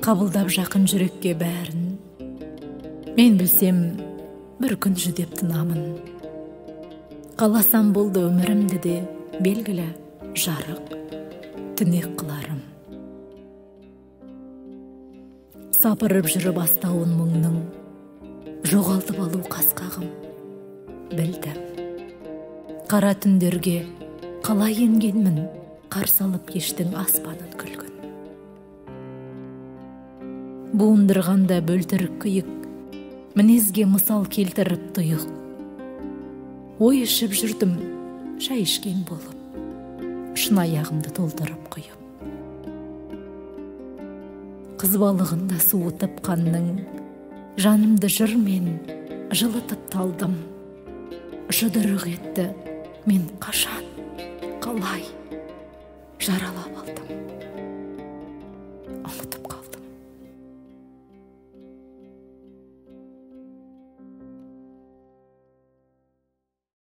Қабылдап жақын жүрекке бәрін. Мен білсем, бір күн жүдеп тынамын. Қаласам болды өмірімді де белгілі жарық, түнек қыларым. Сапырып жүріп астауын мұңның, жоғалтып алу қасқағым. Білдім. Қара түндерге қалай енгенмін, қарсы алып кештің аспанын күлгін. Буындырғанда бөлтірік күйік, мінезге мысал келтіріп тұйық. Ой ішіп жүрдім, шай ішкен болып, шын аяғымды толтырып құйып. Қыз балығында суытып қанның, жанымды жырмен жылытып талдым. Жұдырық етті мен қашан, қалай жаралап алдым.